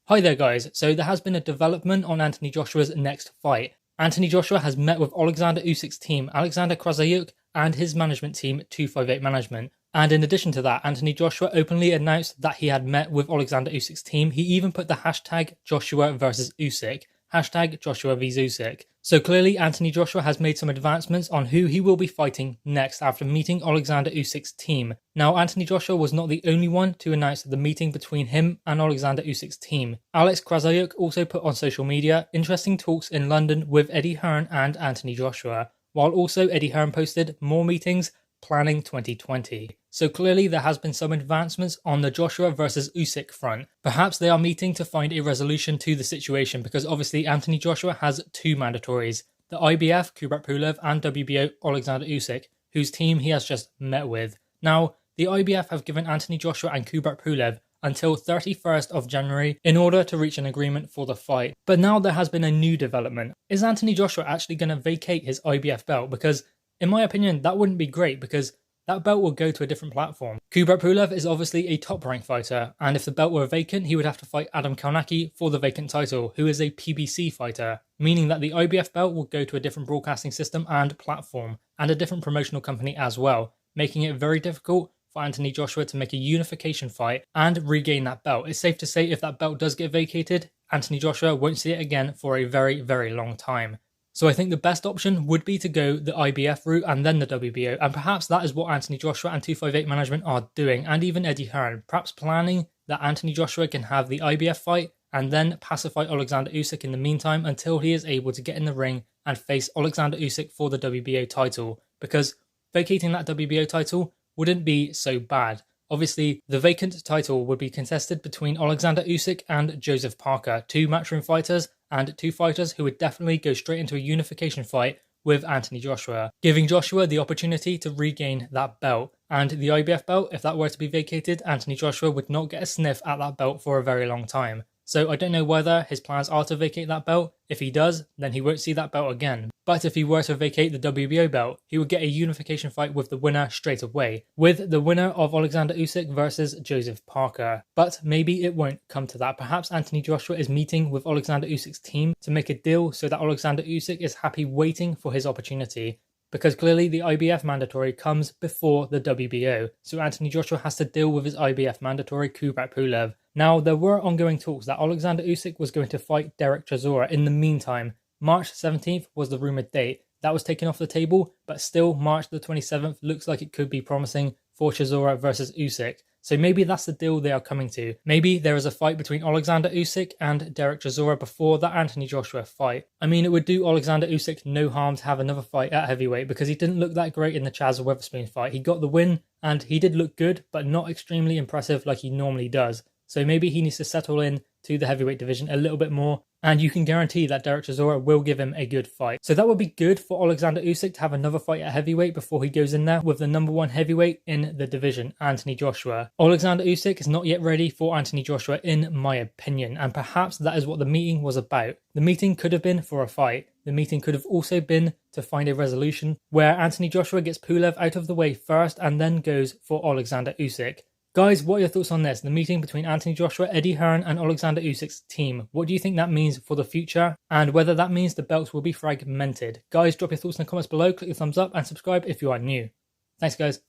Hi there guys, so there has been a development on Anthony Joshua's next fight. Anthony Joshua has met with Oleksandr Usyk's team, Oleksandr Usyk, and his management team, 258 Management. And in addition to that, Anthony Joshua openly announced that he had met with Oleksandr Usyk's team. He even put the hashtag Joshua versus Usyk, hashtag Joshua vs Usyk. So clearly Anthony Joshua has made some advancements on who he will be fighting next after meeting Oleksandr Usyk's team. Now Anthony Joshua was not the only one to announce the meeting between him and Oleksandr Usyk's team. Oleksandr Usyk also put on social media interesting talks in London with Eddie Hearn and Anthony Joshua, while also Eddie Hearn posted more meetings planning 2020. So clearly there has been some advancements on the Joshua versus Usyk front. Perhaps they are meeting to find a resolution to the situation because obviously Anthony Joshua has two mandatories, the IBF Kubrat Pulev and WBO Oleksandr Usyk, whose team he has just met with. Now, the IBF have given Anthony Joshua and Kubrat Pulev until 31st of January in order to reach an agreement for the fight. But now there has been a new development. Is Anthony Joshua actually going to vacate his IBF belt? Because in my opinion, that wouldn't be great because that belt will go to a different platform. Kubrat Pulev is obviously a top-ranked fighter, and if the belt were vacant, he would have to fight Adam Kalnacki for the vacant title, who is a PBC fighter, meaning that the IBF belt will go to a different broadcasting system and platform, and a different promotional company as well, making it very difficult for Anthony Joshua to make a unification fight and regain that belt. It's safe to say if that belt does get vacated, Anthony Joshua won't see it again for a very, very long time. So I think the best option would be to go the IBF route and then the WBO, and perhaps that is what Anthony Joshua and 258 Management are doing, and even Eddie Hearn, perhaps planning that Anthony Joshua can have the IBF fight and then pacify Oleksandr Usyk in the meantime until he is able to get in the ring and face Oleksandr Usyk for the WBO title, because vacating that WBO title wouldn't be so bad. Obviously, the vacant title would be contested between Oleksandr Usyk and Joseph Parker, two matchroom fighters and two fighters who would definitely go straight into a unification fight with Anthony Joshua, giving Joshua the opportunity to regain that belt. And the IBF belt, if that were to be vacated, Anthony Joshua would not get a sniff at that belt for a very long time. So I don't know whether his plans are to vacate that belt. If he does, then he won't see that belt again. But if he were to vacate the WBO belt, he would get a unification fight with the winner straight away, with the winner of Oleksandr Usyk versus Joseph Parker. But maybe it won't come to that. Perhaps Anthony Joshua is meeting with Oleksandr Usyk's team to make a deal so that Oleksandr Usyk is happy waiting for his opportunity. Because clearly the IBF mandatory comes before the WBO, so Anthony Joshua has to deal with his IBF mandatory Kubrat Pulev. Now, there were ongoing talks that Oleksandr Usyk was going to fight Derek Chisora in the meantime. March 17th was the rumoured date. That was taken off the table, but still March the 27th looks like it could be promising for Chisora versus Usyk. So maybe that's the deal they are coming to. Maybe there is a fight between Oleksandr Usyk and Derek Chisora before that Anthony Joshua fight. I mean, it would do Oleksandr Usyk no harm to have another fight at heavyweight because he didn't look that great in the Chaz Weatherspoon fight. He got the win and he did look good, but not extremely impressive like he normally does. So maybe he needs to settle in to the heavyweight division a little bit more, and you can guarantee that Derek Chisora will give him a good fight. So that would be good for Oleksandr Usyk to have another fight at heavyweight before he goes in there with the number one heavyweight in the division, Anthony Joshua. Oleksandr Usyk is not yet ready for Anthony Joshua in my opinion, and perhaps that is what the meeting was about. The meeting could have been for a fight. The meeting could have also been to find a resolution where Anthony Joshua gets Pulev out of the way first and then goes for Oleksandr Usyk. Guys, what are your thoughts on this? The meeting between Anthony Joshua, Eddie Hearn and Oleksandr Usyk's team. What do you think that means for the future? And whether that means the belts will be fragmented? Guys, drop your thoughts in the comments below, click the thumbs up and subscribe if you are new. Thanks guys.